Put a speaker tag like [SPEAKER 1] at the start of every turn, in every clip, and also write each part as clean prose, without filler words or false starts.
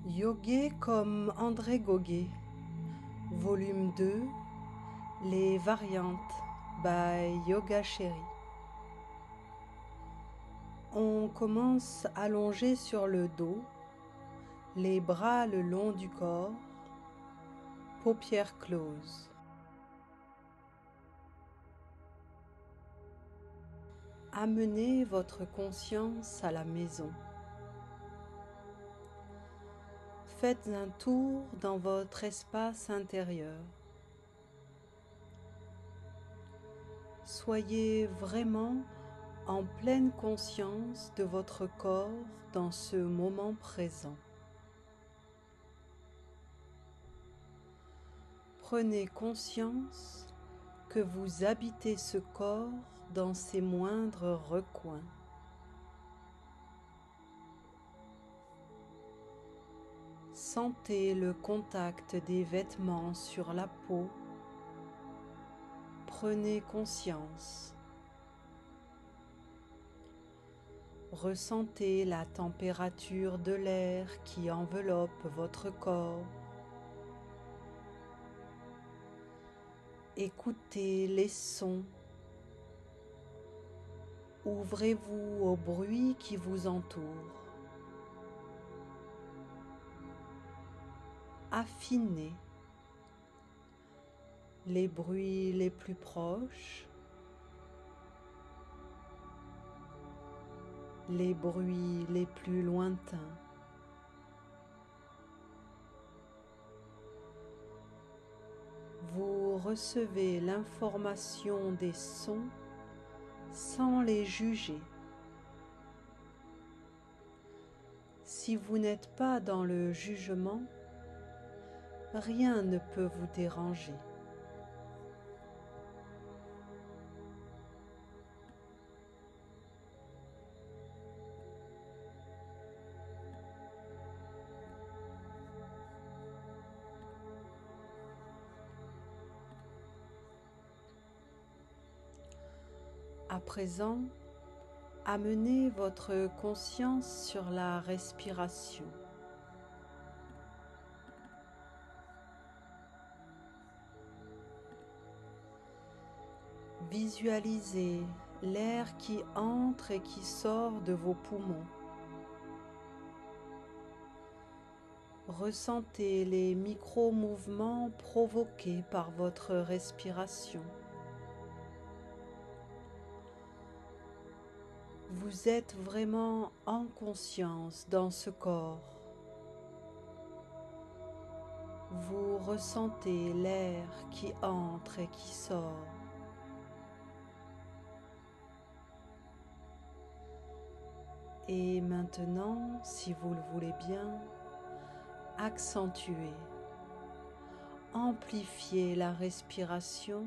[SPEAKER 1] Yoguer comme André Goguet, volume 2, les variantes by Yoga Chéri. On commence allongé sur le dos, les bras le long du corps, paupières closes. Amenez votre conscience à la maison. Faites un tour dans votre espace intérieur. Soyez vraiment en pleine conscience de votre corps dans ce moment présent. Prenez conscience que vous habitez ce corps dans ses moindres recoins. Sentez le contact des vêtements sur la peau. Prenez conscience. Ressentez la température de l'air qui enveloppe votre corps. Écoutez les sons. Ouvrez-vous au bruit qui vous entoure. Affinez les bruits les plus proches, les bruits les plus lointains. Vous recevez l'information des sons sans les juger. Si vous n'êtes pas dans le jugement, rien ne peut vous déranger. À présent, amenez votre conscience sur la respiration. Visualisez l'air qui entre et qui sort de vos poumons. Ressentez les micro-mouvements provoqués par votre respiration. Vous êtes vraiment en conscience dans ce corps. Vous ressentez l'air qui entre et qui sort. Et maintenant, si vous le voulez bien, accentuez, amplifiez la respiration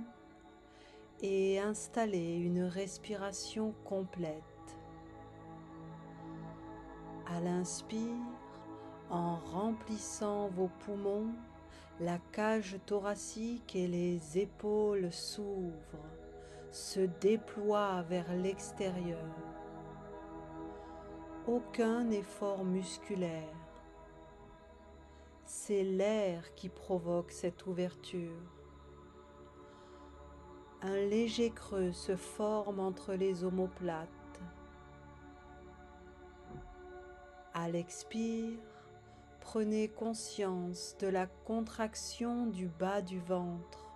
[SPEAKER 1] et installez une respiration complète. À l'inspire, en remplissant vos poumons, la cage thoracique et les épaules s'ouvrent, se déploient vers l'extérieur. Aucun effort musculaire. C'est l'air qui provoque cette ouverture. Un léger creux se forme entre les omoplates. À l'expire, prenez conscience de la contraction du bas du ventre,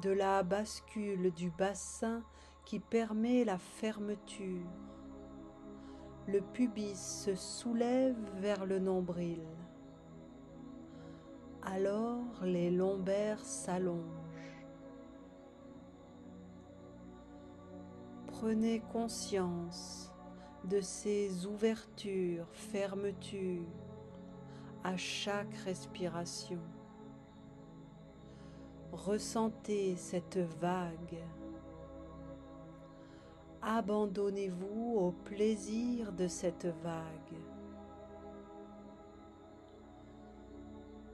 [SPEAKER 1] de la bascule du bassin qui permet la fermeture. Le pubis se soulève vers le nombril. Alors les lombaires s'allongent. Prenez conscience de ces ouvertures, fermetures à chaque respiration. Ressentez cette vague. Abandonnez-vous au plaisir de cette vague.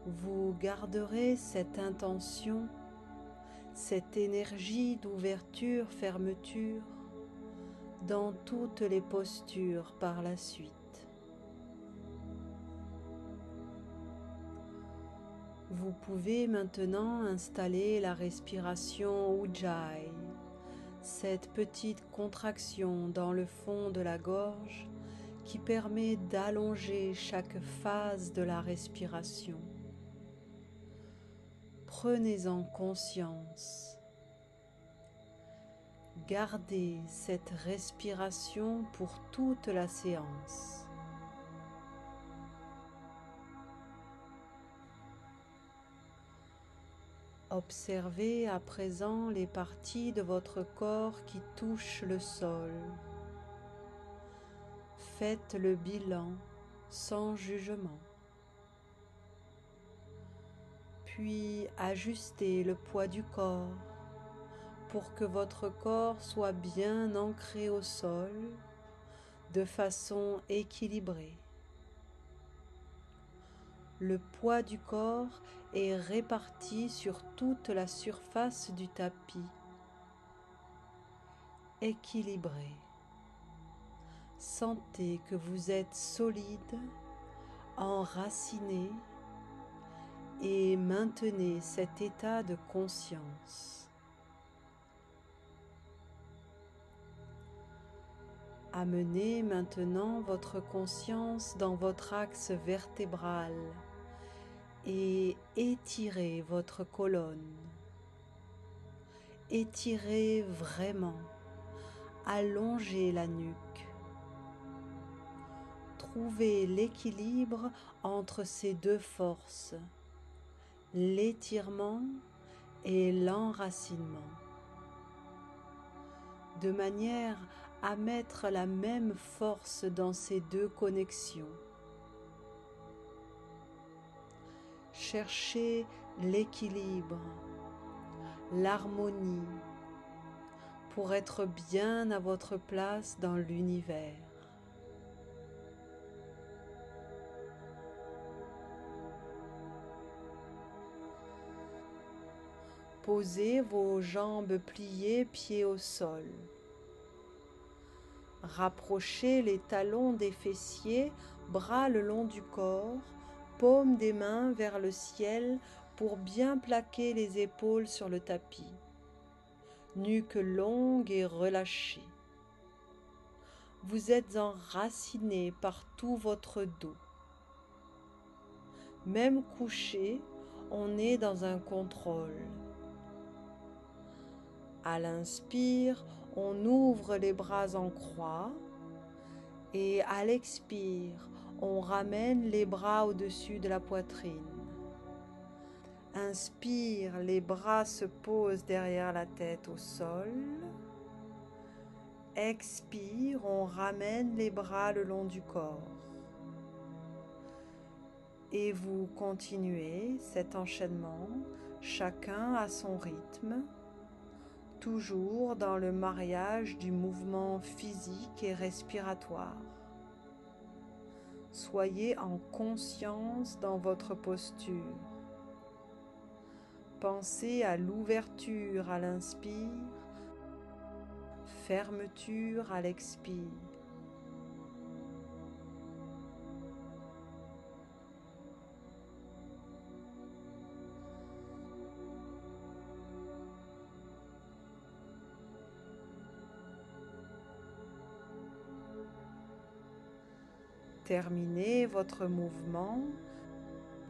[SPEAKER 1] Vous garderez cette intention, cette énergie d'ouverture-fermeture dans toutes les postures par la suite. Vous pouvez maintenant installer la respiration Ujjayi, cette petite contraction dans le fond de la gorge qui permet d'allonger chaque phase de la respiration. Prenez-en conscience. Gardez cette respiration pour toute la séance. Observez à présent les parties de votre corps qui touchent le sol. Faites le bilan sans jugement. Puis ajustez le poids du corps pour que votre corps soit bien ancré au sol de façon équilibrée. Le poids du corps est réparti sur toute la surface du tapis, équilibré. Sentez que vous êtes solide, enraciné et maintenez cet état de conscience. Amenez maintenant votre conscience dans votre axe vertébral et étirez votre colonne. Étirez vraiment, allongez la nuque. Trouvez l'équilibre entre ces deux forces, l'étirement et l'enracinement, de manière à mettre la même force dans ces deux connexions. Cherchez l'équilibre, l'harmonie, pour être bien à votre place dans l'univers. Posez vos jambes pliées, pieds au sol. Rapprochez les talons des fessiers, bras le long du corps, paumes des mains vers le ciel pour bien plaquer les épaules sur le tapis. Nuque longue et relâchée. Vous êtes enraciné par tout votre dos. Même couché, on est dans un contrôle. À l'inspire, on ouvre les bras en croix et à l'expire, on ramène les bras au-dessus de la poitrine. Inspire, les bras se posent derrière la tête au sol. Expire, on ramène les bras le long du corps. Et vous continuez cet enchaînement, chacun à son rythme, toujours dans le mariage du mouvement physique et respiratoire. Soyez en conscience dans votre posture. Pensez à l'ouverture à l'inspire, fermeture à l'expire. Terminez votre mouvement,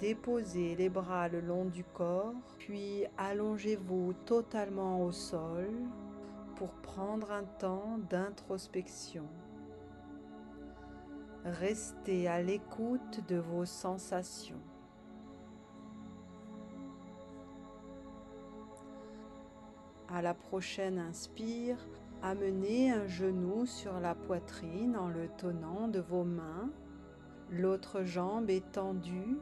[SPEAKER 1] déposez les bras le long du corps, puis allongez-vous totalement au sol pour prendre un temps d'introspection. Restez à l'écoute de vos sensations. À la prochaine inspire, amenez un genou sur la poitrine en le tenant de vos mains. L'autre jambe est tendue,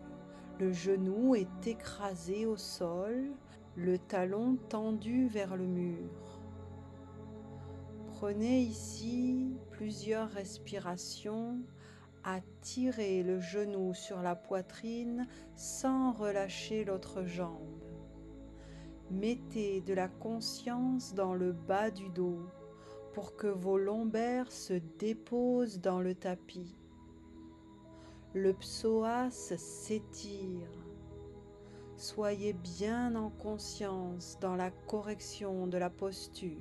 [SPEAKER 1] le genou est écrasé au sol, le talon tendu vers le mur. Prenez ici plusieurs respirations à tirer le genou sur la poitrine sans relâcher l'autre jambe. Mettez de la conscience dans le bas du dos pour que vos lombaires se déposent dans le tapis. Le psoas s'étire. Soyez bien en conscience dans la correction de la posture.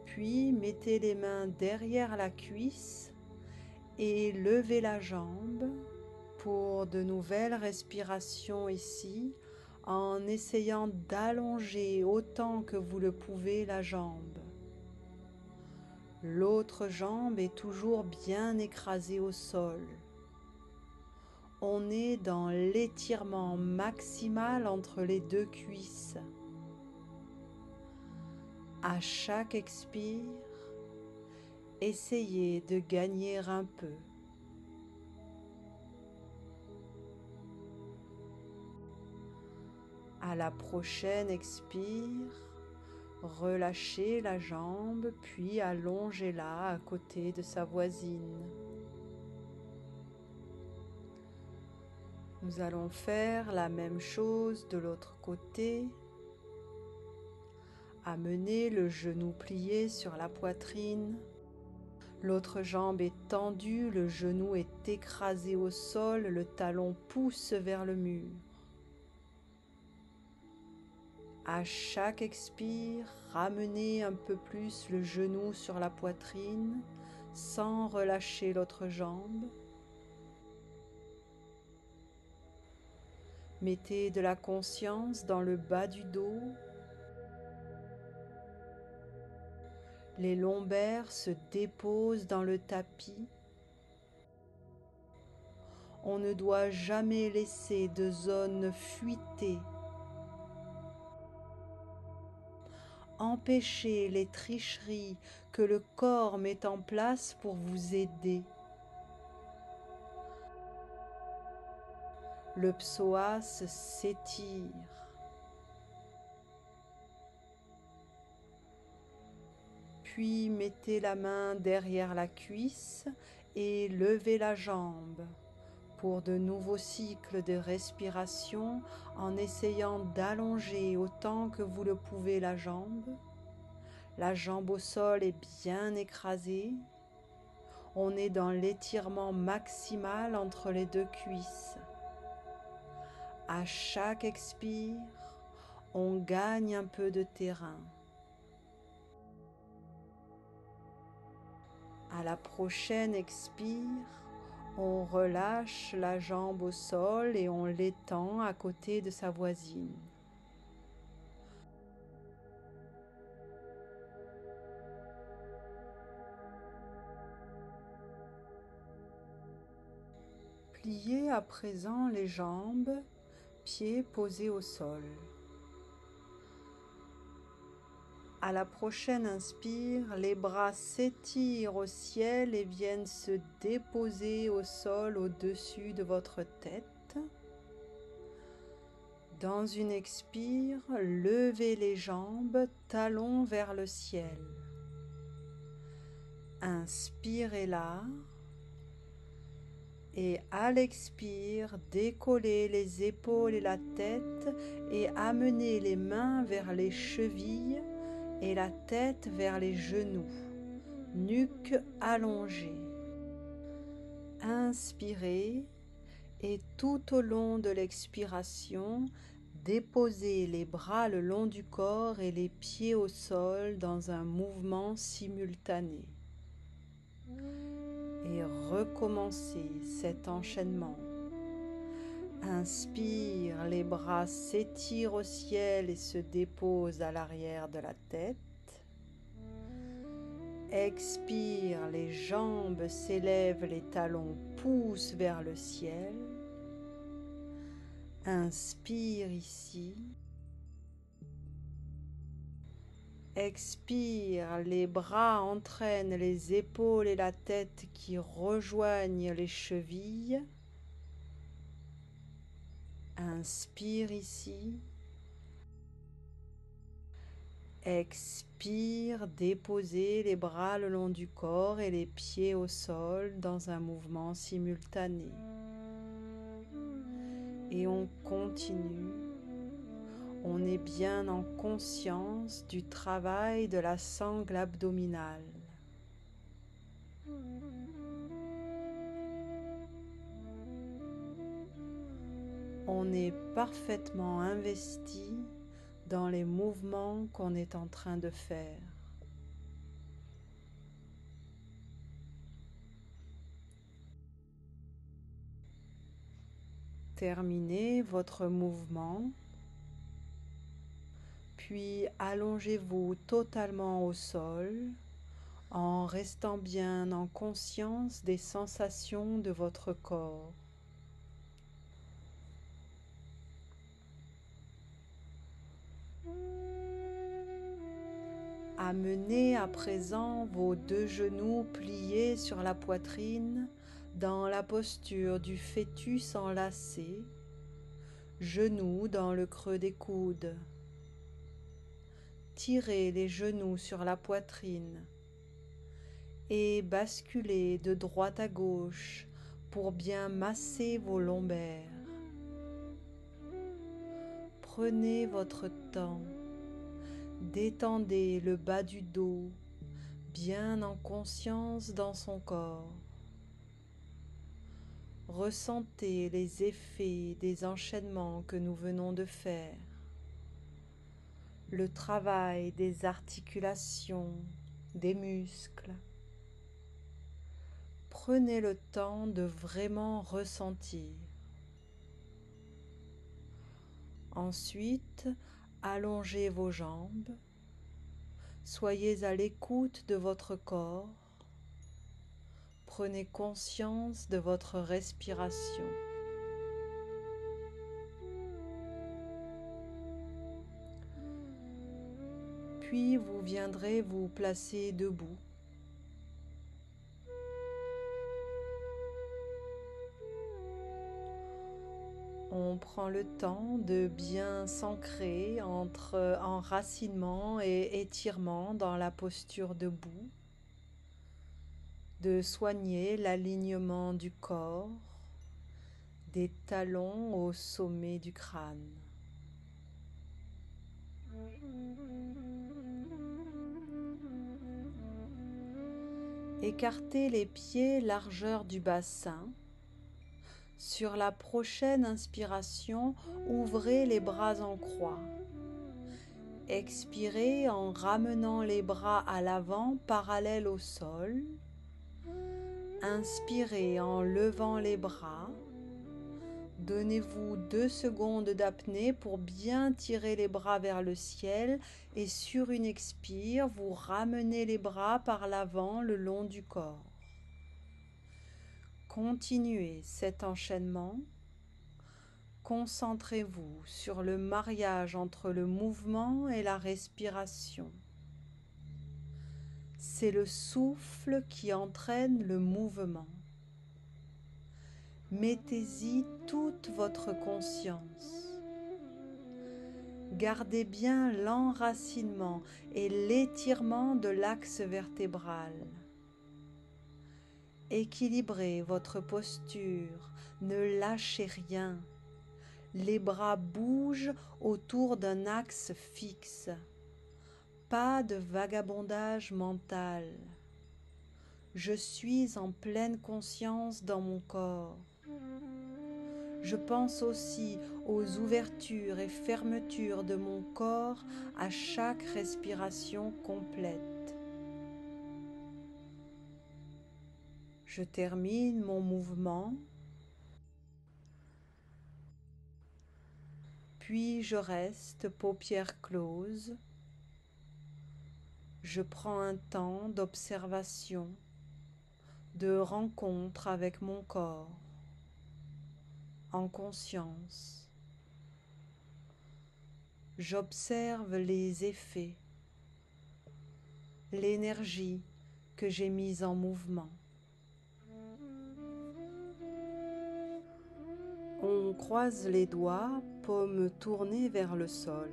[SPEAKER 1] Puis mettez les mains derrière la cuisse et levez la jambe pour de nouvelles respirations ici, en essayant d'allonger autant que vous le pouvez la jambe. L'autre jambe est toujours bien écrasée au sol. On est dans l'étirement maximal entre les deux cuisses. À chaque expire, essayez de gagner un peu. À la prochaine expire, relâchez la jambe, puis allongez-la à côté de sa voisine. Nous allons faire la même chose de l'autre côté. Amenez le genou plié sur la poitrine. L'autre jambe est tendue, le genou est écrasé au sol, le talon pousse vers le mur. À chaque expire, ramenez un peu plus le genou sur la poitrine sans relâcher l'autre jambe. Mettez de la conscience dans le bas du dos. Les lombaires se déposent dans le tapis. On ne doit jamais laisser de zone fuitée. Empêchez les tricheries que le corps met en place pour vous aider. Le psoas s'étire. Puis mettez la main derrière la cuisse et levez la jambe pour de nouveaux cycles de respiration en essayant d'allonger autant que vous le pouvez la jambe. La jambe au sol est bien écrasée. On est dans l'étirement maximal entre les deux cuisses. À chaque expire, on gagne un peu de terrain. À la prochaine expire, on relâche la jambe au sol et on l'étend à côté de sa voisine. Pliez à présent les jambes, pieds posés au sol. À la prochaine inspire, les bras s'étirent au ciel et viennent se déposer au sol au-dessus de votre tête. Dans une expire, levez les jambes, talons vers le ciel. Inspirez là. Et à l'expire, décollez les épaules et la tête et amenez les mains vers les chevilles et la tête vers les genoux, nuque allongée. Inspirez et tout au long de l'expiration, déposez les bras le long du corps et les pieds au sol dans un mouvement simultané. Et recommencez cet enchaînement. Inspire, les bras s'étirent au ciel et se déposent à l'arrière de la tête. Expire, les jambes s'élèvent, les talons poussent vers le ciel. Inspire ici. Expire, les bras entraînent les épaules et la tête qui rejoignent les chevilles. Inspire ici. Expire, déposez les bras le long du corps et les pieds au sol dans un mouvement simultané. Et on continue. On est bien en conscience du travail de la sangle abdominale. on est parfaitement investi dans les mouvements qu'on est en train de faire. Terminez votre mouvement, puis allongez-vous totalement au sol en restant bien en conscience des sensations de votre corps. Amenez à présent vos deux genoux pliés sur la poitrine dans la posture du fœtus enlacé, genoux dans le creux des coudes. Tirez les genoux sur la poitrine et basculez de droite à gauche pour bien masser vos lombaires. Prenez votre temps, détendez le bas du dos, bien en conscience dans son corps. Ressentez les effets des enchaînements que nous venons de faire, le travail des articulations, des muscles. Prenez le temps de vraiment ressentir. Ensuite, allongez vos jambes. Soyez à l'écoute de votre corps. Prenez conscience de votre respiration. Puis vous viendrez vous placer debout. On prend le temps de bien s'ancrer entre enracinement et étirement dans la posture debout, de soigner l'alignement du corps, des talons au sommet du crâne. Écartez les pieds largeur du bassin. Sur la prochaine inspiration, ouvrez les bras en croix. Expirez en ramenant les bras à l'avant parallèles au sol. Inspirez en levant les bras. Donnez-vous 2 secondes d'apnée pour bien tirer les bras vers le ciel et sur une expire, vous ramenez les bras par l'avant le long du corps. Continuez cet enchaînement. Concentrez-vous sur le mariage entre le mouvement et la respiration. C'est le souffle qui entraîne le mouvement. Mettez-y toute votre conscience. Gardez bien l'enracinement et l'étirement de l'axe vertébral. Équilibrez votre posture, ne lâchez rien. Les bras bougent autour d'un axe fixe. Pas de vagabondage mental. Je suis en pleine conscience dans mon corps. Je pense aussi aux ouvertures et fermetures de mon corps à chaque respiration complète. Je termine mon mouvement, puis je reste paupières closes. Je prends un temps d'observation, de rencontre avec mon corps, en conscience. J'observe les effets, l'énergie que j'ai mise en mouvement. On croise les doigts, paumes tournées vers le sol.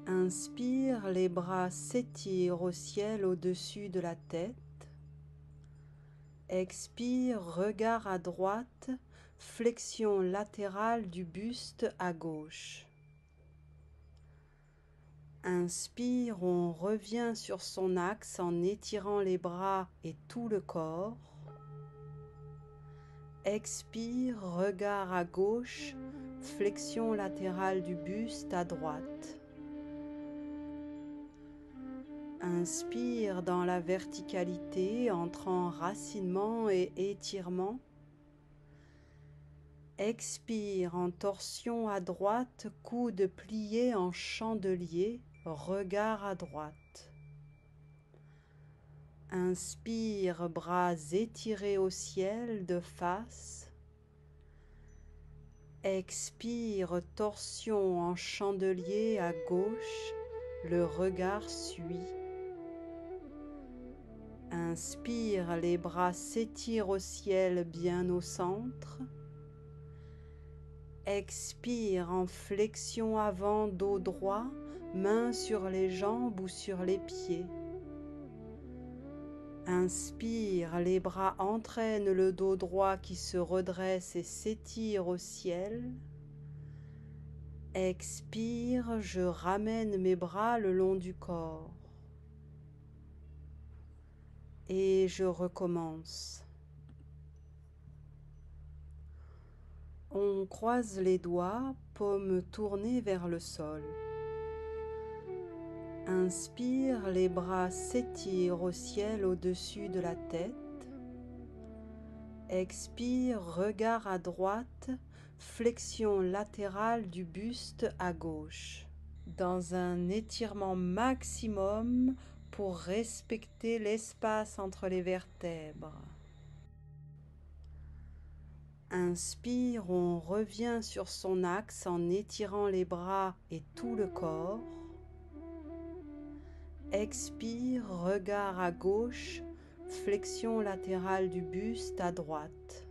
[SPEAKER 1] Inspire, les bras s'étirent au ciel au-dessus de la tête. Expire, regard à droite, flexion latérale du buste à gauche. Inspire, on revient sur son axe en étirant les bras et tout le corps. Expire, regard à gauche, flexion latérale du buste à droite. Inspire dans la verticalité entre enracinement et étirement. Expire en torsion à droite, coude plié en chandelier, regard à droite. Inspire, bras étirés au ciel de face. Expire, torsion en chandelier à gauche, le regard suit. Inspire, les bras s'étirent au ciel bien au centre. Expire en flexion avant, dos droit, mains sur les jambes ou sur les pieds. Inspire, les bras entraînent le dos droit qui se redresse et s'étire au ciel. Expire, je ramène mes bras le long du corps. Et je recommence. On croise les doigts, paumes tournées vers le sol. Inspire, les bras s'étirent au ciel au-dessus de la tête. Expire, regard à droite, flexion latérale du buste à gauche. Dans un étirement maximum pour respecter l'espace entre les vertèbres. Inspire, on revient sur son axe en étirant les bras et tout le corps. Expire, regard à gauche, flexion latérale du buste à droite.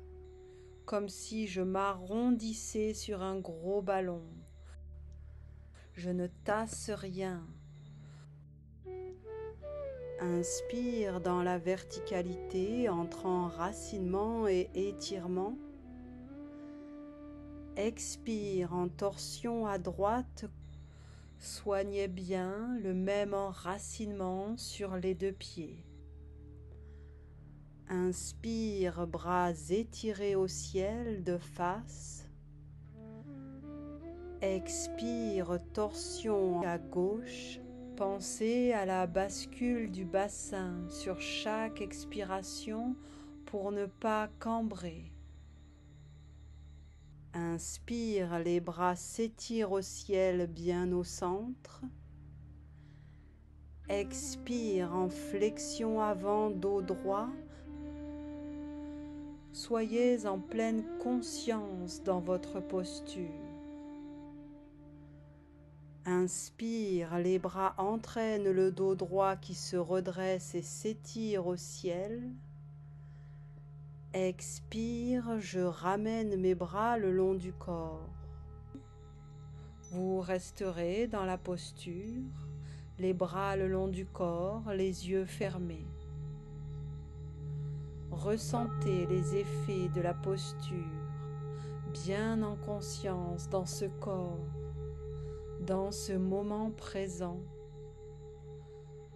[SPEAKER 1] Comme si je m'arrondissais sur un gros ballon. Je ne tasse rien. Inspire dans la verticalité entre enracinement et étirement. Expire en torsion à droite. Soignez bien le même enracinement sur les deux pieds. Inspire, bras étirés au ciel de face. Expire, torsion à gauche. Pensez à la bascule du bassin sur chaque expiration pour ne pas cambrer. Inspire, les bras s'étirent au ciel bien au centre. Expire en flexion avant, dos droit. Soyez en pleine conscience dans votre posture. Inspire, les bras entraînent le dos droit qui se redresse et s'étire au ciel. Expire, je ramène mes bras le long du corps. Vous resterez dans la posture, les bras le long du corps, les yeux fermés. Ressentez les effets de la posture, bien en conscience dans ce corps, dans ce moment présent.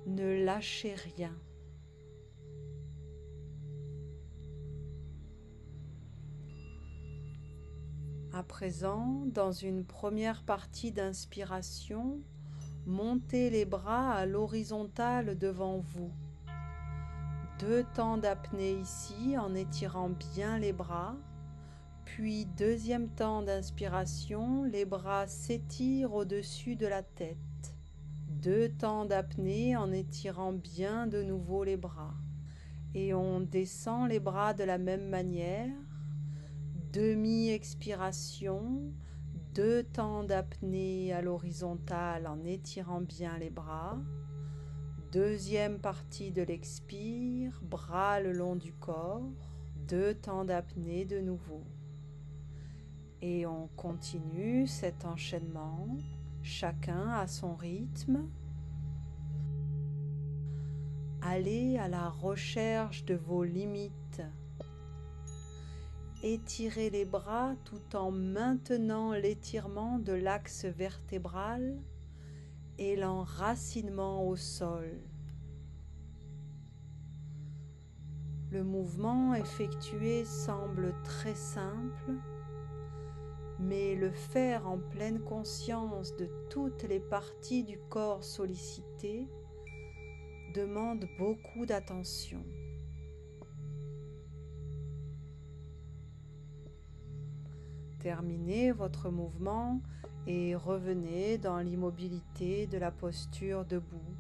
[SPEAKER 1] Ne lâchez rien. À présent, dans une première partie d'inspiration, montez les bras à l'horizontale devant vous. 2 temps d'apnée ici en étirant bien les bras. Puis deuxième temps d'inspiration, les bras s'étirent au-dessus de la tête. 2 temps d'apnée en étirant bien de nouveau les bras. Et on descend les bras de la même manière. Demi-expiration, 2 temps d'apnée à l'horizontale en étirant bien les bras. Deuxième partie de l'expire, bras le long du corps, 2 temps d'apnée de nouveau. Et on continue cet enchaînement, chacun à son rythme. Allez à la recherche de vos limites. Étirez les bras tout en maintenant l'étirement de l'axe vertébral et l'enracinement au sol. Le mouvement effectué semble très simple, mais le faire en pleine conscience de toutes les parties du corps sollicitées demande beaucoup d'attention. Terminez votre mouvement et revenez dans l'immobilité de la posture debout.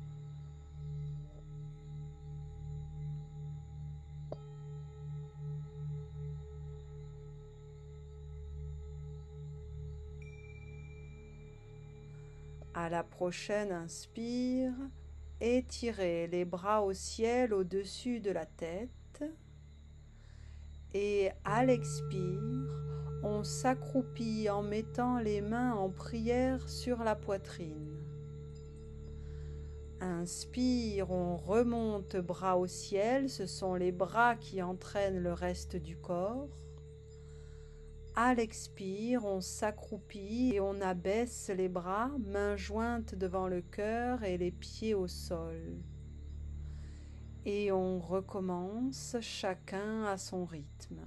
[SPEAKER 1] À la prochaine inspire, étirez les bras au ciel au-dessus de la tête et à l'expire, on s'accroupit en mettant les mains en prière sur la poitrine. Inspire, on remonte bras au ciel, ce sont les bras qui entraînent le reste du corps. À l'expire, on s'accroupit et on abaisse les bras, mains jointes devant le cœur et les pieds au sol. Et on recommence chacun à son rythme.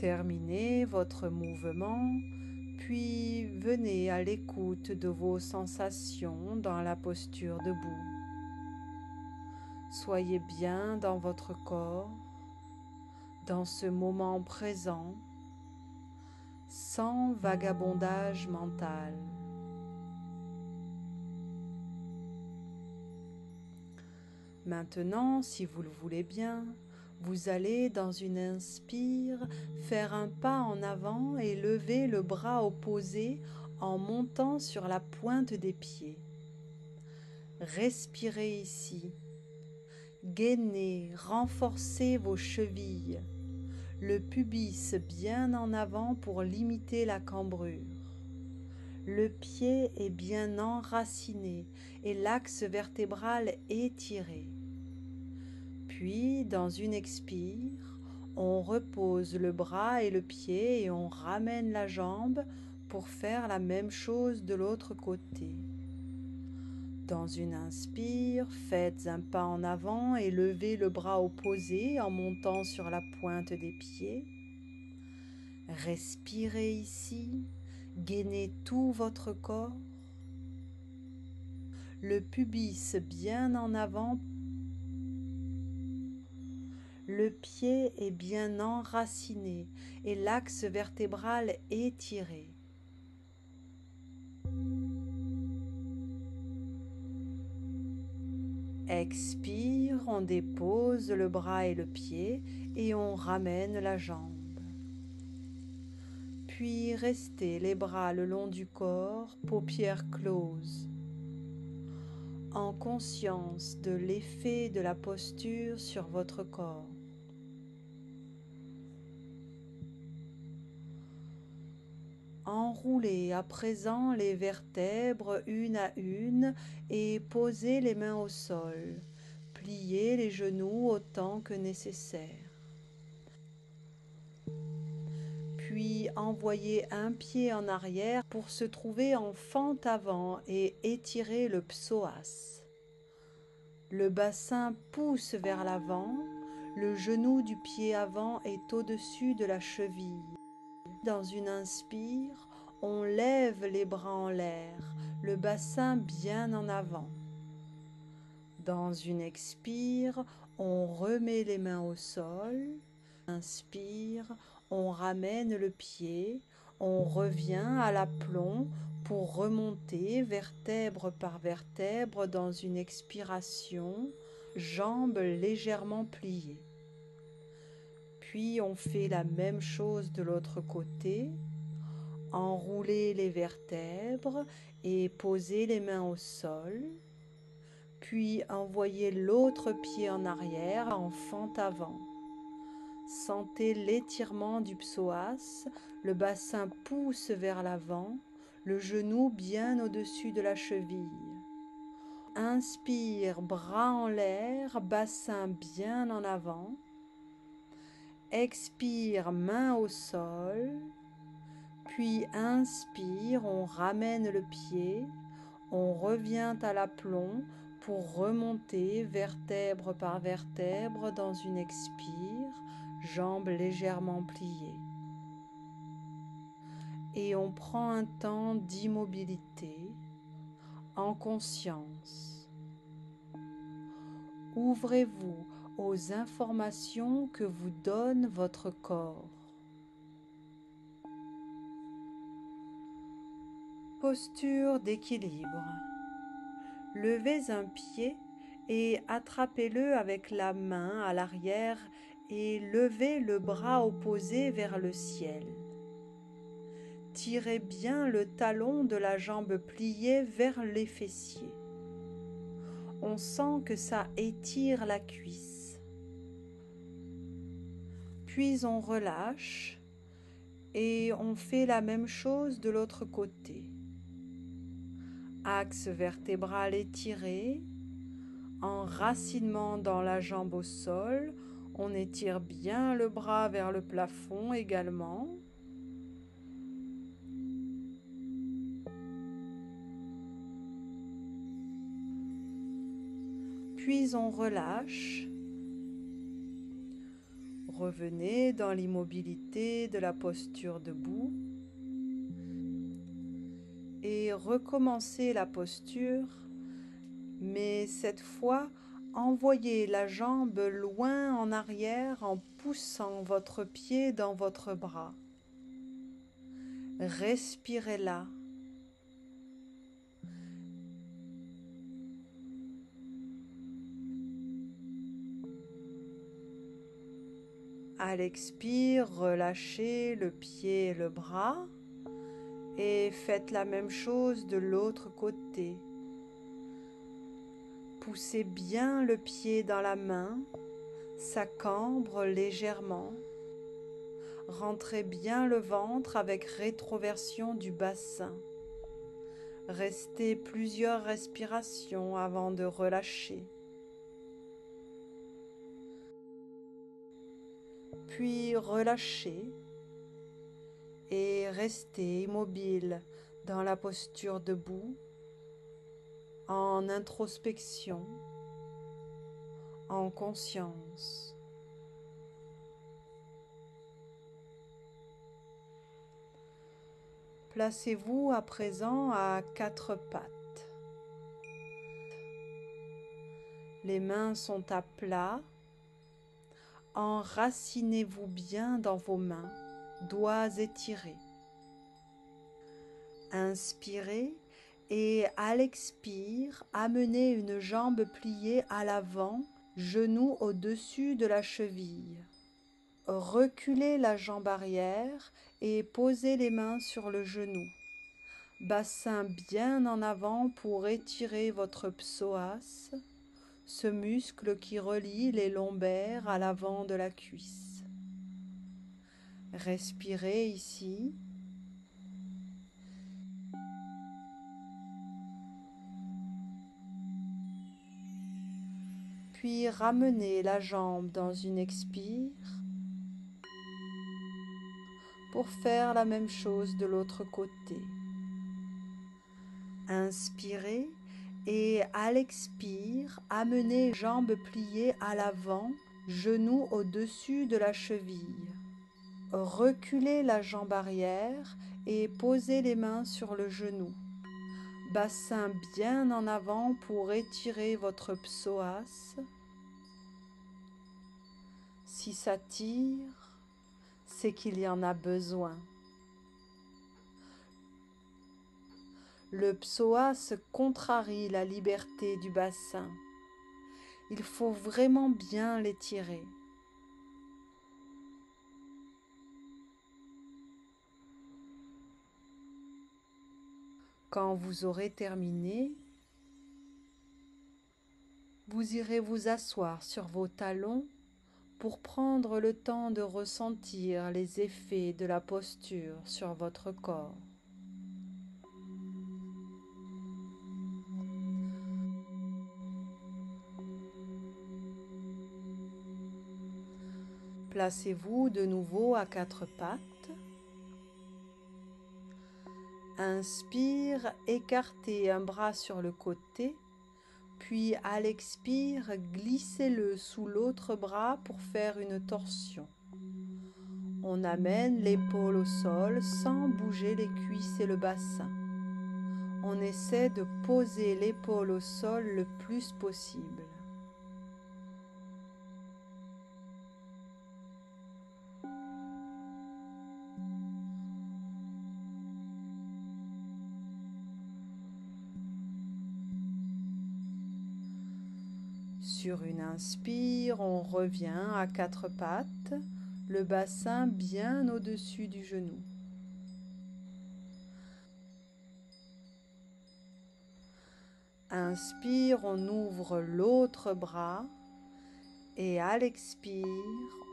[SPEAKER 1] Terminez votre mouvement, puis venez à l'écoute de vos sensations dans la posture debout. Soyez bien dans votre corps, dans ce moment présent, sans vagabondage mental. Maintenant, si vous le voulez bien, vous allez dans une inspire faire un pas en avant et lever le bras opposé en montant sur la pointe des pieds. Respirez ici. Gainez, renforcez vos chevilles, le pubis bien en avant pour limiter la cambrure. Le pied est bien enraciné et l'axe vertébral étiré. Puis, dans une expire, on repose le bras et le pied et on ramène la jambe pour faire la même chose de l'autre côté. Dans une inspire, faites un pas en avant et levez le bras opposé en montant sur la pointe des pieds. Respirez ici, gainez tout votre corps. Le pubis bien en avant. Le pied est bien enraciné et l'axe vertébral étiré. Expire, on dépose le bras et le pied et on ramène la jambe. Puis restez les bras le long du corps, paupières closes, en conscience de l'effet de la posture sur votre corps. Enroulez à présent les vertèbres une à une et posez les mains au sol. Pliez les genoux autant que nécessaire. Puis envoyez un pied en arrière pour se trouver en fente avant et étirez le psoas. Le bassin pousse vers l'avant, le genou du pied avant est au-dessus de la cheville. Dans une inspire, on lève les bras en l'air, le bassin bien en avant. Dans une expire, on remet les mains au sol. Inspire, on ramène le pied, on revient à l'aplomb pour remonter vertèbre par vertèbre dans une expiration, jambes légèrement pliées. Puis on fait la même chose de l'autre côté. Enroulez les vertèbres et posez les mains au sol. Puis envoyez l'autre pied en arrière en fente avant. Sentez l'étirement du psoas, le bassin pousse vers l'avant, le genou bien au-dessus de la cheville. Inspire, bras en l'air, bassin bien en avant. Expire, main au sol. Puis inspire, on ramène le pied. On revient à l'aplomb pour remonter vertèbre par vertèbre dans une expire, jambes légèrement pliées. Et on prend un temps d'immobilité en conscience. Ouvrez-vous aux informations que vous donne votre corps. Posture d'équilibre. Levez un pied et attrapez-le avec la main à l'arrière et levez le bras opposé vers le ciel. Tirez bien le talon de la jambe pliée vers les fessiers. On sent que ça étire la cuisse. Puis on relâche et on fait la même chose de l'autre côté. Axe vertébral étiré, enracinement dans la jambe au sol, on étire bien le bras vers le plafond également. Puis on relâche. Revenez dans l'immobilité de la posture debout et recommencez la posture, mais cette fois, envoyez la jambe loin en arrière en poussant votre pied dans votre bras. Respirez là. À l'expire, relâchez le pied et le bras et faites la même chose de l'autre côté. Poussez bien le pied dans la main, ça cambre légèrement. Rentrez bien le ventre avec rétroversion du bassin. Restez plusieurs respirations avant de relâcher. Puis relâchez et restez immobile dans la posture debout, en introspection, en conscience. Placez-vous à présent à quatre pattes. Les mains sont à plat. Enracinez-vous bien dans vos mains, doigts étirés. Inspirez et à l'expire, amenez une jambe pliée à l'avant, genou au-dessus de la cheville. Reculez la jambe arrière et posez les mains sur le genou. Bassin bien en avant pour étirer votre psoas, ce muscle qui relie les lombaires à l'avant de la cuisse. Respirez ici. Puis ramenez la jambe dans une expire pour faire la même chose de l'autre côté. Inspirez et à l'expire, amenez jambes pliées à l'avant, genoux au-dessus de la cheville. Reculez la jambe arrière et posez les mains sur le genou. Bassin bien en avant pour étirer votre psoas. Si ça tire, c'est qu'il y en a besoin. Le psoas contrarie la liberté du bassin. Il faut vraiment bien l'étirer. Quand vous aurez terminé, vous irez vous asseoir sur vos talons pour prendre le temps de ressentir les effets de la posture sur votre corps. Placez-vous de nouveau à quatre pattes. Inspire, écartez un bras sur le côté, puis à l'expire, glissez-le sous l'autre bras pour faire une torsion. On amène l'épaule au sol sans bouger les cuisses et le bassin. On essaie de poser l'épaule au sol le plus possible. Sur une inspire, on revient à quatre pattes, le bassin bien au-dessus du genou. Inspire, on ouvre l'autre bras et à l'expire,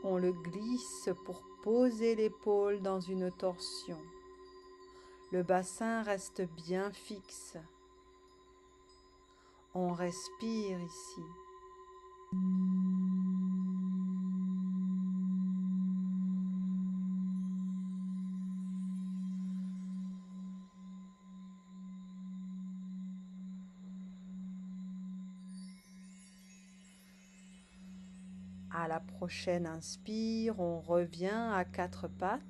[SPEAKER 1] on le glisse pour poser l'épaule dans une torsion. Le bassin reste bien fixe. On respire ici. À la prochaine inspire, on revient à quatre pattes.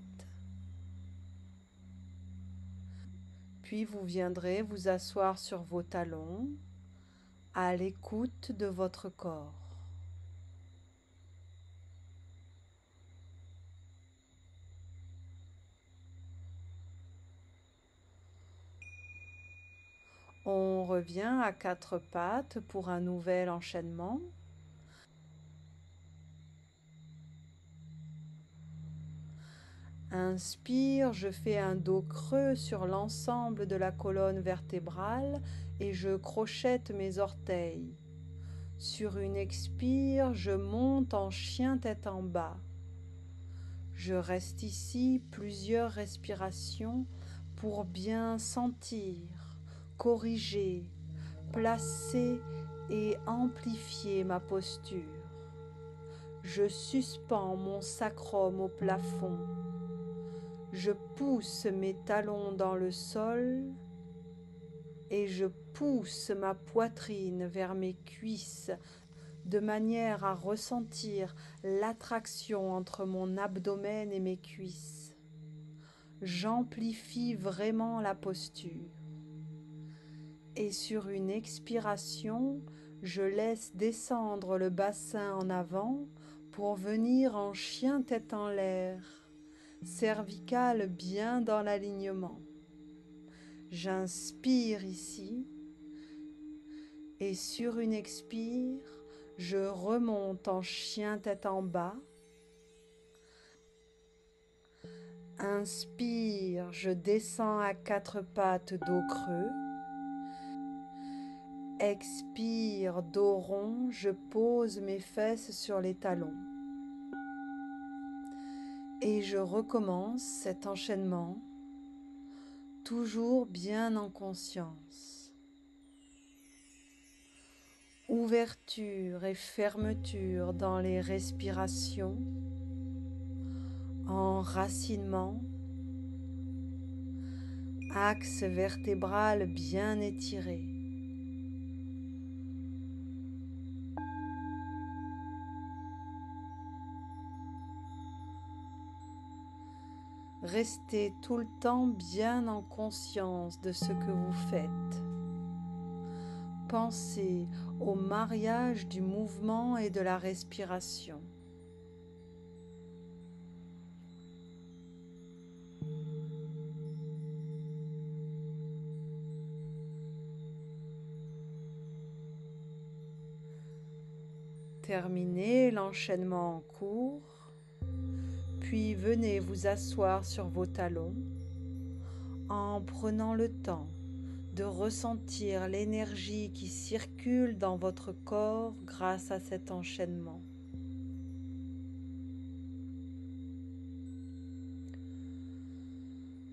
[SPEAKER 1] Puis vous viendrez vous asseoir sur vos talons, à l'écoute de votre corps. On revient à quatre pattes pour un nouvel enchaînement. Inspire, je fais un dos creux sur l'ensemble de la colonne vertébrale et je crochette mes orteils. Sur une expire, je monte en chien tête en bas. Je reste ici plusieurs respirations pour bien sentir, corriger, placer et amplifier ma posture. Je suspends mon sacrum au plafond. Je pousse mes talons dans le sol et je pousse ma poitrine vers mes cuisses de manière à ressentir l'attraction entre mon abdomen et mes cuisses. J'amplifie vraiment la posture. Et sur une expiration, je laisse descendre le bassin en avant pour venir en chien tête en l'air, cervicale bien dans l'alignement. J'inspire ici et sur une expire, je remonte en chien tête en bas. Inspire, je descends à quatre pattes, dos creux. Expire, dos rond, je pose mes fesses sur les talons. Et je recommence cet enchaînement, toujours bien en conscience. Ouverture et fermeture dans les respirations, enracinement, axe vertébral bien étiré. Restez tout le temps bien en conscience de ce que vous faites. Pensez au mariage du mouvement et de la respiration. Terminez l'enchaînement en cours. Puis venez vous asseoir sur vos talons en prenant le temps de ressentir l'énergie qui circule dans votre corps grâce à cet enchaînement.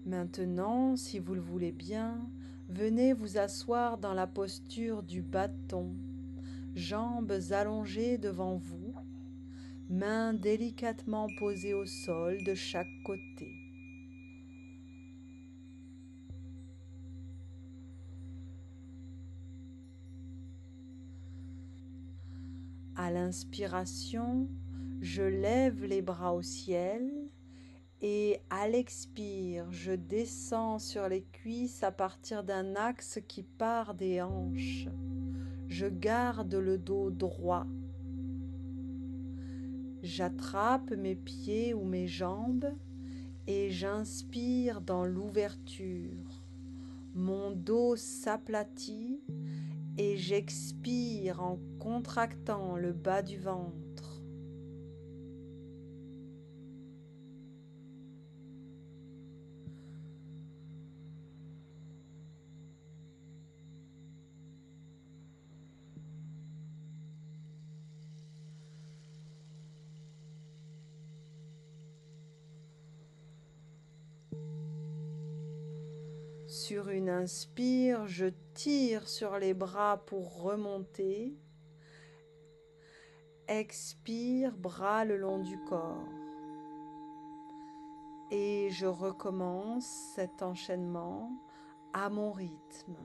[SPEAKER 1] Maintenant, si vous le voulez bien, venez vous asseoir dans la posture du bâton, jambes allongées devant vous, mains délicatement posées au sol de chaque côté. À l'inspiration, je lève les bras au ciel et à l'expire, je descends sur les cuisses à partir d'un axe qui part des hanches. Je garde le dos droit. J'attrape mes pieds ou mes jambes et j'inspire dans l'ouverture. Mon dos s'aplatit et j'expire en contractant le bas du ventre. Sur une inspire, je tire sur les bras pour remonter. Expire, bras le long du corps. Et je recommence cet enchaînement à mon rythme.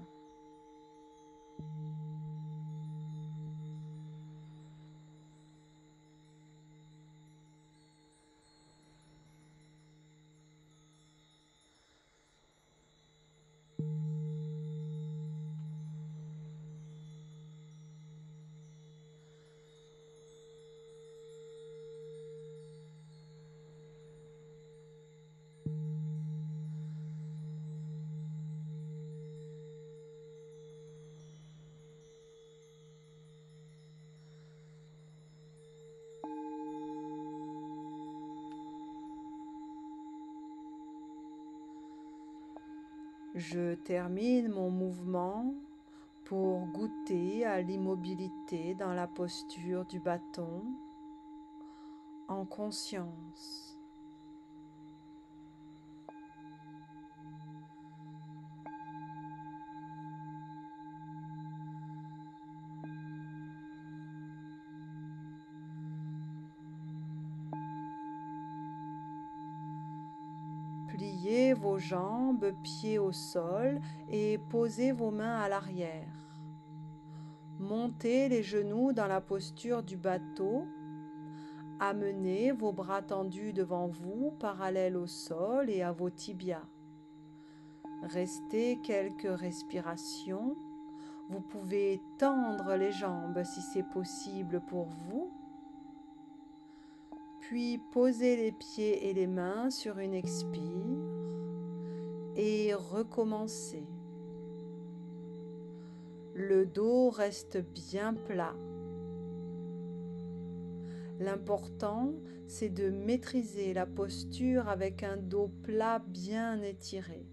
[SPEAKER 1] Je termine mon mouvement pour goûter à l'immobilité dans la posture du bâton en conscience. Pliez vos jambes, pieds au sol et posez vos mains à l'arrière. Montez les genoux dans la posture du bateau. Amenez vos bras tendus devant vous, parallèles au sol et à vos tibias. Restez quelques respirations. Vous pouvez tendre les jambes si c'est possible pour vous. Puis posez les pieds et les mains sur une expire et recommencez. Le dos reste bien plat. L'important, c'est de maîtriser la posture avec un dos plat bien étiré.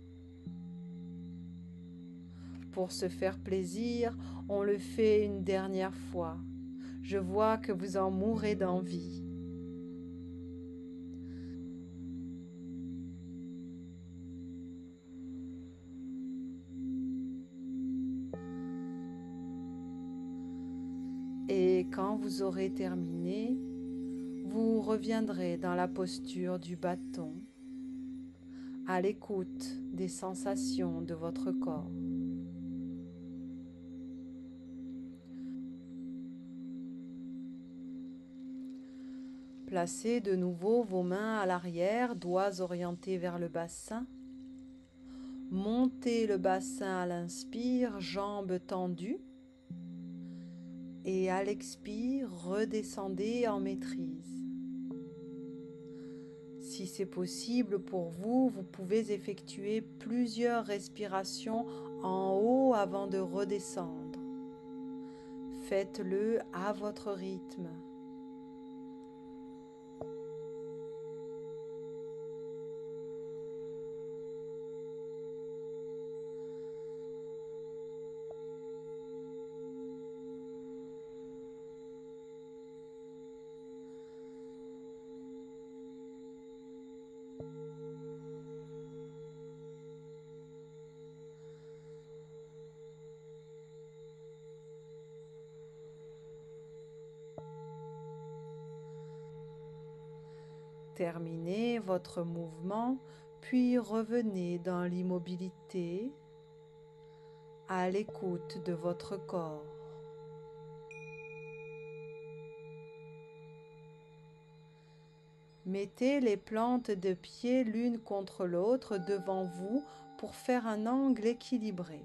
[SPEAKER 1] Pour se faire plaisir, on le fait une dernière fois. Je vois que vous en mourrez d'envie. Et quand vous aurez terminé, vous reviendrez dans la posture du bâton, à l'écoute des sensations de votre corps. Placez de nouveau vos mains à l'arrière, doigts orientés vers le bassin. Montez le bassin à l'inspire, jambes tendues. Et à l'expire, redescendez en maîtrise. Si c'est possible pour vous, vous pouvez effectuer plusieurs respirations en haut avant de redescendre. Faites-le à votre rythme. Terminez votre mouvement, puis revenez dans l'immobilité, à l'écoute de votre corps. Mettez les plantes de pied l'une contre l'autre devant vous pour faire un angle équilibré.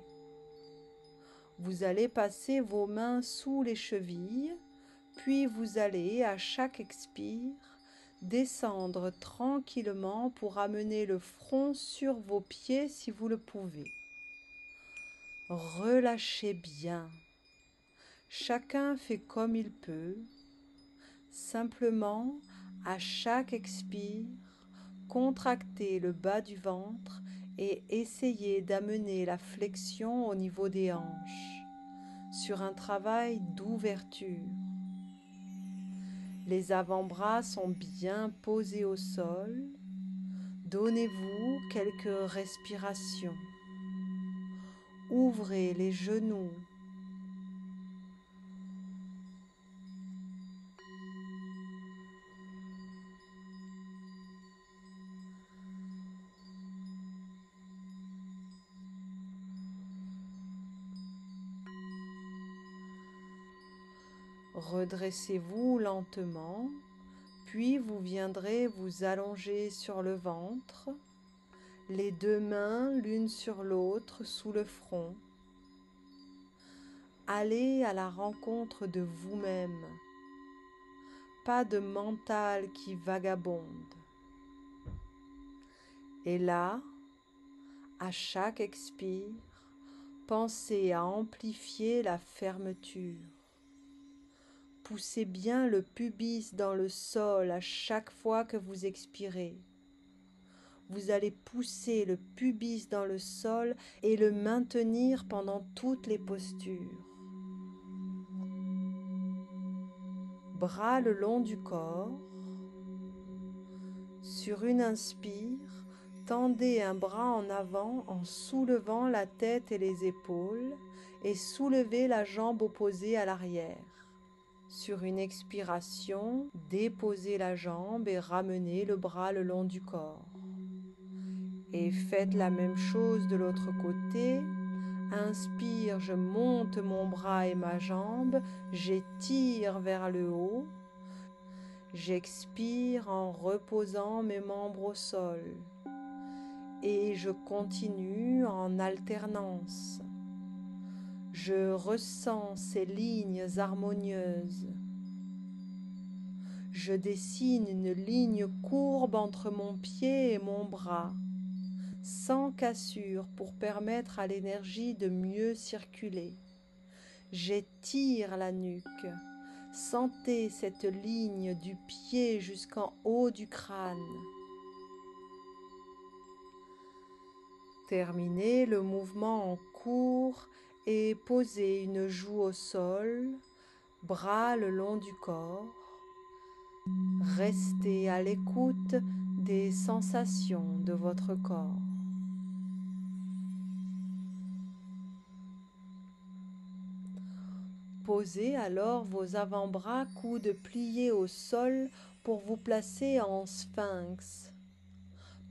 [SPEAKER 1] Vous allez passer vos mains sous les chevilles, puis vous allez, à chaque expire, descendre tranquillement pour amener le front sur vos pieds si vous le pouvez. Relâchez bien. Chacun fait comme il peut. Simplement, à chaque expire, contractez le bas du ventre et essayez d'amener la flexion au niveau des hanches, sur un travail d'ouverture. Les avant-bras sont bien posés au sol. Donnez-vous quelques respirations. Ouvrez les genoux. Redressez-vous lentement, puis vous viendrez vous allonger sur le ventre, les deux mains l'une sur l'autre sous le front. Allez à la rencontre de vous-même, pas de mental qui vagabonde. Et là, à chaque expire, pensez à amplifier la fermeture. Poussez bien le pubis dans le sol à chaque fois que vous expirez. Vous allez pousser le pubis dans le sol et le maintenir pendant toutes les postures. Bras le long du corps. Sur une inspire, tendez un bras en avant en soulevant la tête et les épaules et soulevez la jambe opposée à l'arrière. Sur une expiration, déposez la jambe et ramenez le bras le long du corps. Et faites la même chose de l'autre côté. Inspire, je monte mon bras et ma jambe, j'étire vers le haut. J'expire en reposant mes membres au sol. Et je continue en alternance. Je ressens ces lignes harmonieuses. Je dessine une ligne courbe entre mon pied et mon bras, sans cassure pour permettre à l'énergie de mieux circuler. J'étire la nuque. Sentez cette ligne du pied jusqu'en haut du crâne. Terminez le mouvement en cours et posez une joue au sol, bras le long du corps. Restez à l'écoute des sensations de votre corps. Posez alors vos avant-bras coudes pliés au sol pour vous placer en sphinx.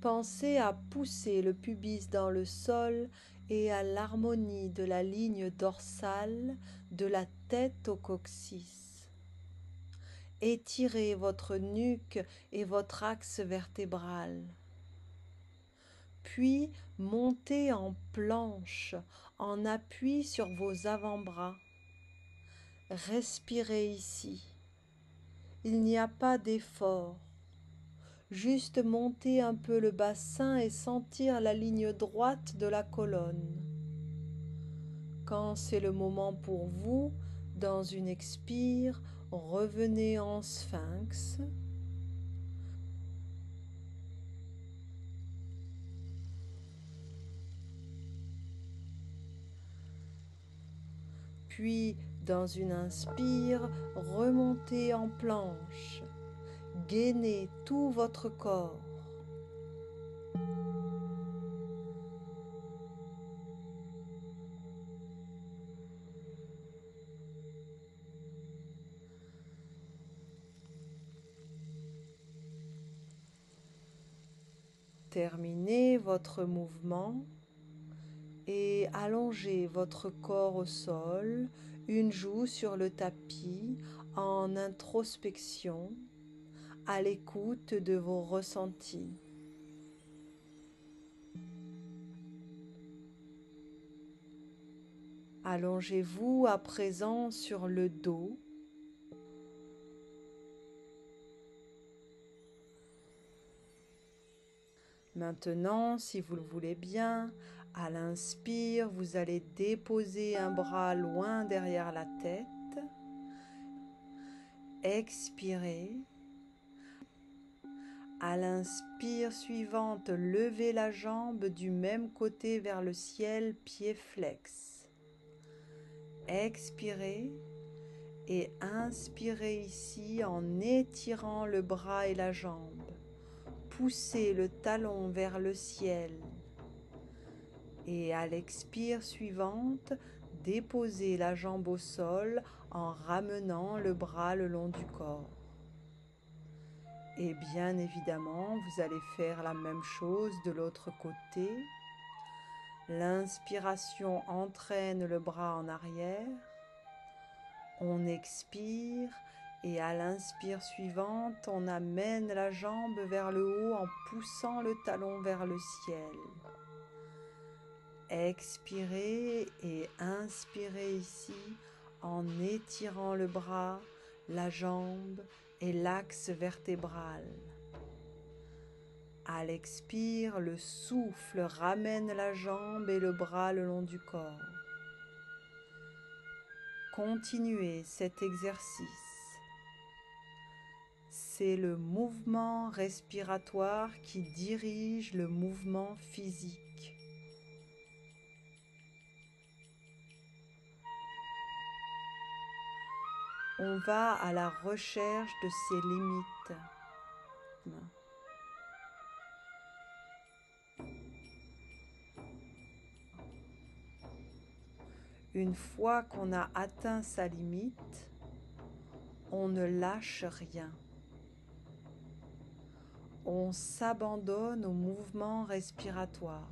[SPEAKER 1] Pensez à pousser le pubis dans le sol et à l'harmonie de la ligne dorsale de la tête au coccyx. Étirez votre nuque et votre axe vertébral. Puis montez en planche en appui sur vos avant-bras. Respirez ici. Il n'y a pas d'effort. Juste monter un peu le bassin et sentir la ligne droite de la colonne. Quand c'est le moment pour vous, dans une expire, revenez en sphinx. Puis, dans une inspire, remontez en planche. Gainez tout votre corps. terminez votre mouvement et allongez votre corps au sol, une joue sur le tapis, en introspection, à l'écoute de vos ressentis. Allongez-vous à présent sur le dos. Maintenant, si vous le voulez bien, à l'inspire, vous allez déposer un bras loin derrière la tête. Expirez. À l'inspire suivante, levez la jambe du même côté vers le ciel, pied flex. Expirez et inspirez ici en étirant le bras et la jambe. Poussez le talon vers le ciel. Et à l'expire suivante, déposez la jambe au sol en ramenant le bras le long du corps. Et bien évidemment, vous allez faire la même chose de l'autre côté. L'inspiration entraîne le bras en arrière. On expire et à l'inspire suivante, on amène la jambe vers le haut en poussant le talon vers le ciel. Expirez et inspirez ici en étirant le bras, la jambe et l'axe vertébral. À l'expire, le souffle ramène la jambe et le bras le long du corps. Continuez cet exercice. C'est le mouvement respiratoire qui dirige le mouvement physique. On va à la recherche de ses limites. Une fois qu'on a atteint sa limite, on ne lâche rien. On s'abandonne au mouvement respiratoire.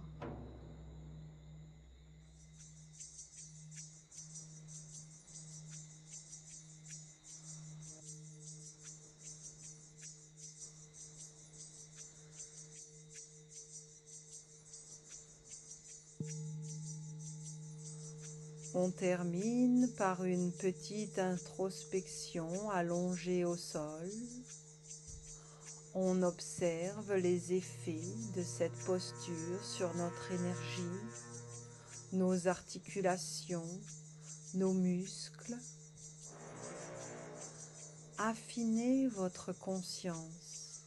[SPEAKER 1] On termine par une petite introspection allongée au sol. On observe les effets de cette posture sur notre énergie, nos articulations, nos muscles. Affinez votre conscience.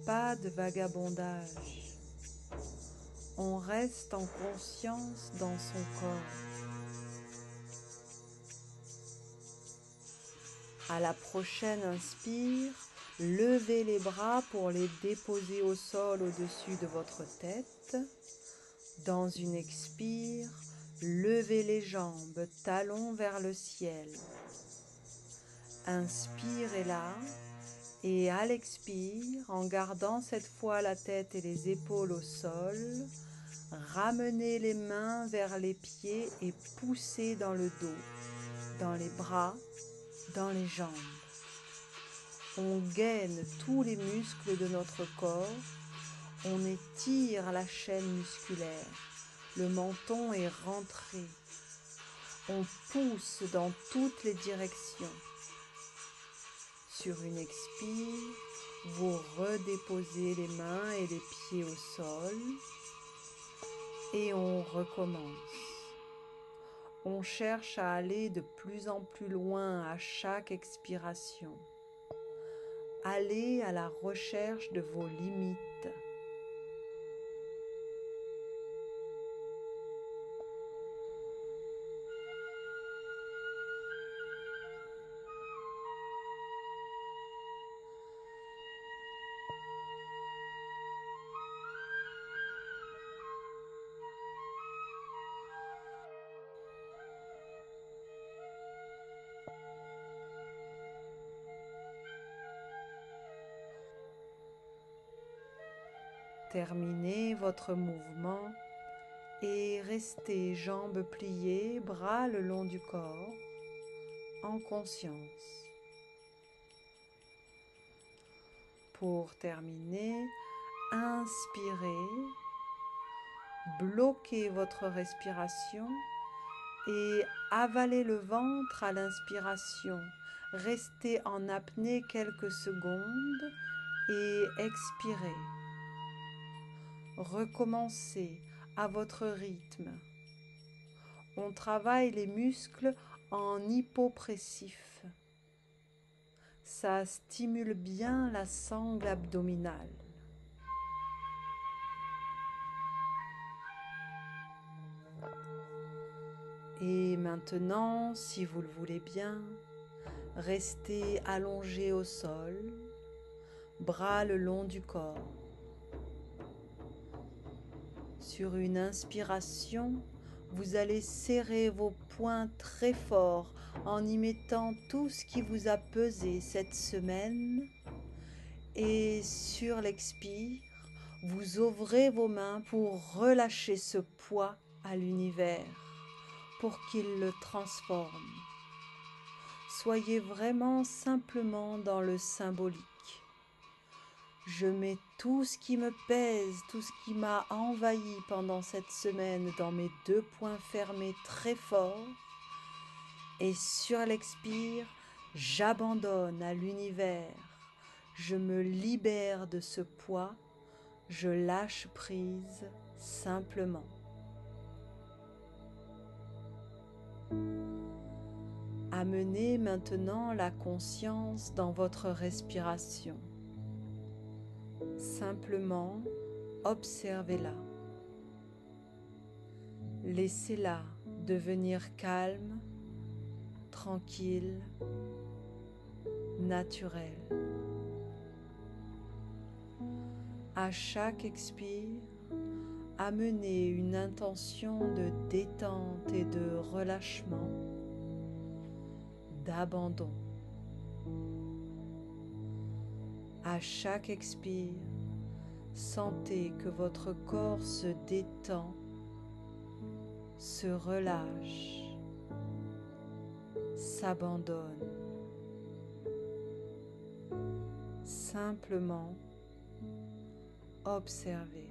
[SPEAKER 1] Pas de vagabondage. On reste en conscience dans son corps. À la prochaine inspire, levez les bras pour les déposer au sol au-dessus de votre tête. Dans une expire, levez les jambes, talons vers le ciel. Inspirez là et à l'expire, en gardant cette fois la tête et les épaules au sol, ramenez les mains vers les pieds et poussez dans le dos, dans les bras, dans les jambes. On gaine tous les muscles de notre corps, on étire la chaîne musculaire, le menton est rentré, on pousse dans toutes les directions. Sur une expire, vous redéposez les mains et les pieds au sol et on recommence. On cherche à aller de plus en plus loin à chaque expiration. Allez à la recherche de vos limites. Terminez votre mouvement et restez jambes pliées, bras le long du corps, en conscience. Pour terminer, inspirez, bloquez votre respiration et avalez le ventre à l'inspiration. Restez en apnée quelques secondes et expirez. Recommencez à votre rythme. On travaille les muscles en hypopressif. Ça stimule bien la sangle abdominale. Et maintenant, si vous le voulez bien, restez allongé au sol, bras le long du corps. Sur une inspiration, vous allez serrer vos poings très fort en y mettant tout ce qui vous a pesé cette semaine. Et sur l'expire, vous ouvrez vos mains pour relâcher ce poids à l'univers, pour qu'il le transforme. Soyez vraiment simplement dans le symbolique. Je mets tout ce qui me pèse, tout ce qui m'a envahi pendant cette semaine dans mes deux poings fermés très fort. Et sur l'expire, j'abandonne à l'univers. Je me libère de ce poids. Je lâche prise simplement. Amenez maintenant la conscience dans votre respiration. Simplement, observez-la. Laissez-la devenir calme, tranquille, naturelle. À chaque expire, amenez une intention de détente et de relâchement, d'abandon. À chaque expire, sentez que votre corps se détend, se relâche, s'abandonne. Simplement observez.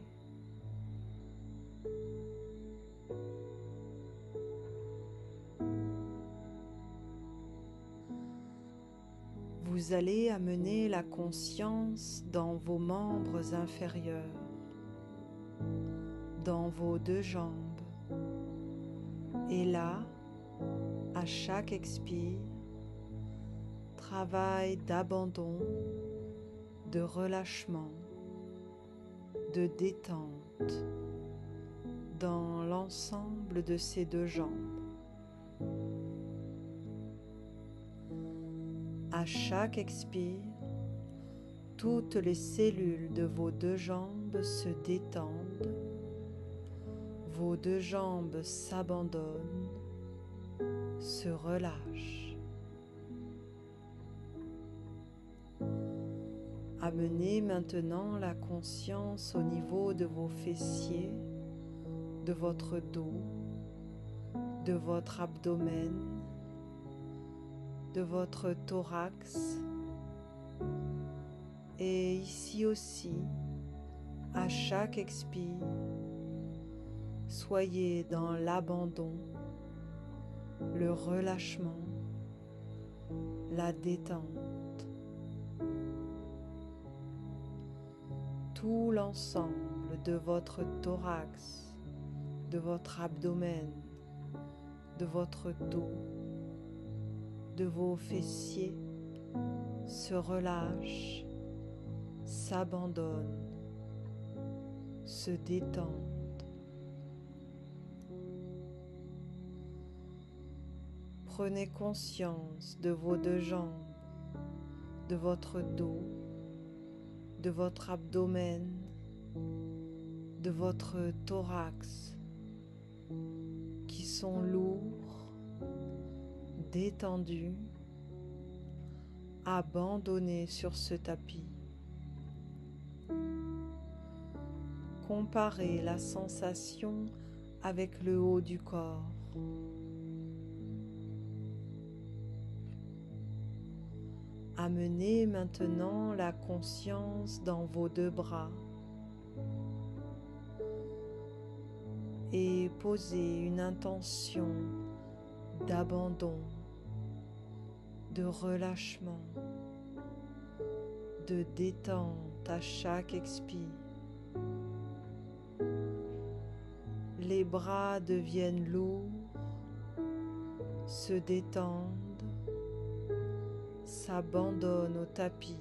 [SPEAKER 1] Vous allez amener la conscience dans vos membres inférieurs, dans vos deux jambes. Et là, à chaque expire, travail d'abandon, de relâchement, de détente dans l'ensemble de ces deux jambes. À chaque expire, toutes les cellules de vos deux jambes se détendent, vos deux jambes s'abandonnent, se relâchent. Amenez maintenant la conscience au niveau de vos fessiers, de votre dos, de votre abdomen, de votre thorax. Et ici aussi, à chaque expire, soyez dans l'abandon, le relâchement, la détente. Tout l'ensemble de votre thorax, de votre abdomen, de votre dos, de vos fessiers se relâche, s'abandonne, se détendent. Prenez conscience de vos deux jambes, de votre dos, de votre abdomen, de votre thorax, qui sont lourds, détendus, abandonnés sur ce tapis. comparez la sensation avec le haut du corps. Amenez maintenant la conscience dans vos deux bras et posez une intention d'abandon, de relâchement, de détente à chaque expire. Les bras deviennent lourds, se détendent, s'abandonnent au tapis.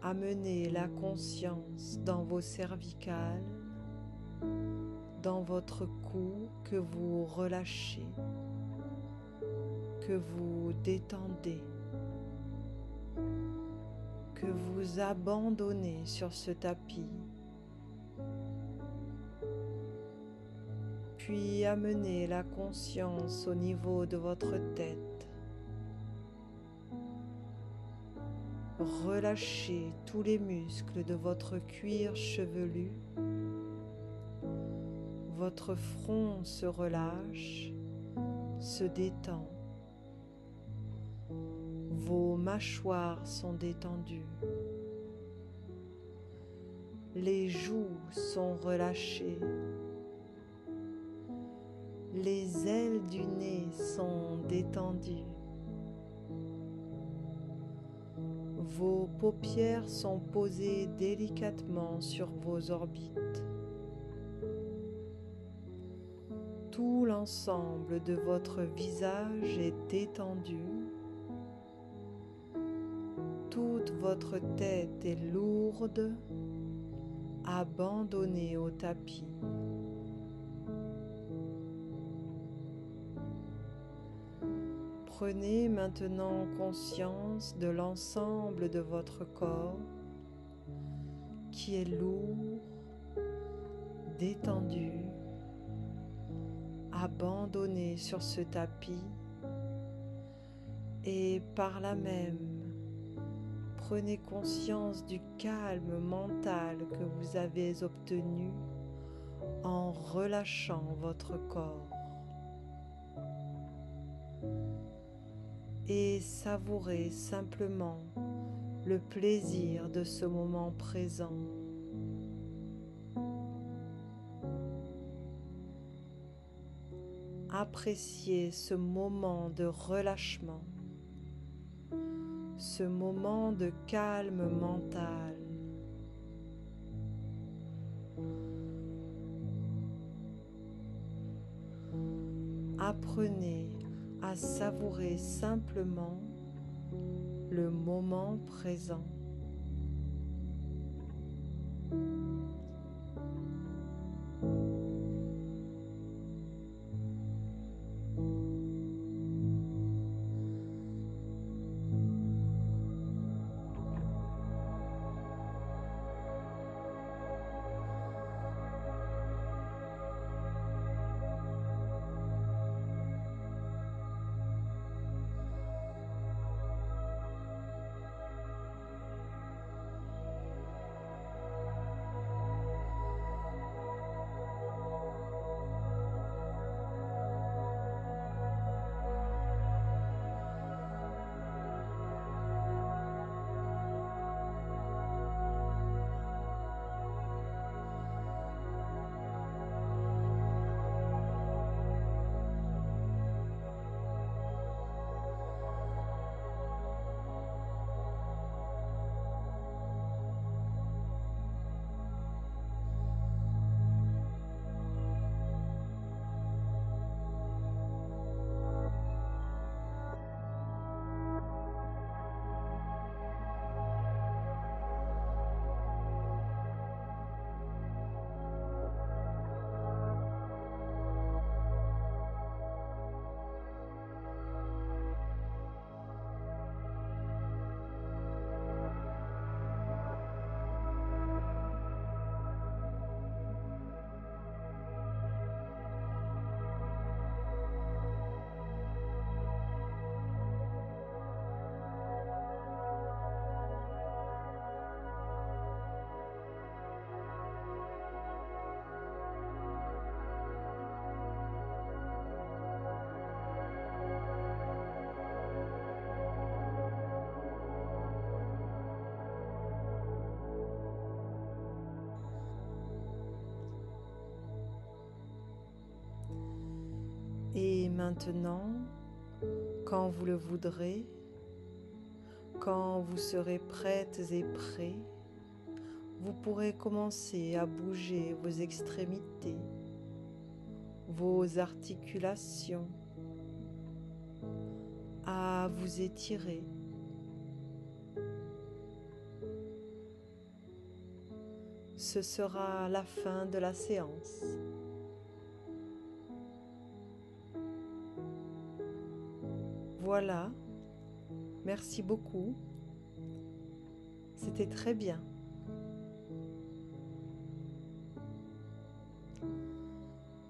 [SPEAKER 1] Amenez la conscience dans vos cervicales, dans votre cou que vous relâchez, que vous détendez, que vous abandonnez sur ce tapis. Puis amenez la conscience au niveau de votre tête. Relâchez tous les muscles de votre cuir chevelu. Votre front se relâche, se détend. Vos mâchoires sont détendues. Les joues sont relâchées. Les ailes du nez sont détendues. Vos paupières sont posées délicatement sur vos orbites. Tout l'ensemble de votre visage est détendu. Toute votre tête est lourde, abandonnée au tapis. Prenez maintenant conscience de l'ensemble de votre corps qui est lourd, détendu, abandonné sur ce tapis et par là même, prenez conscience du calme mental que vous avez obtenu en relâchant votre corps. Et savourez simplement le plaisir de ce moment présent. Appréciez ce moment de relâchement, ce moment de calme mental. Apprenez à savourer simplement le moment présent. maintenant, quand vous le voudrez, quand vous serez prêtes et prêts, vous pourrez commencer à bouger vos extrémités, vos articulations, à vous étirer. Ce sera la fin de la séance. Voilà, merci beaucoup. C'était très bien.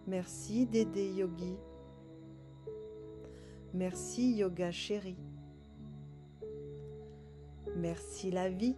[SPEAKER 1] Merci Dédé Yogi. Merci Yoga Chéri. Merci la vie.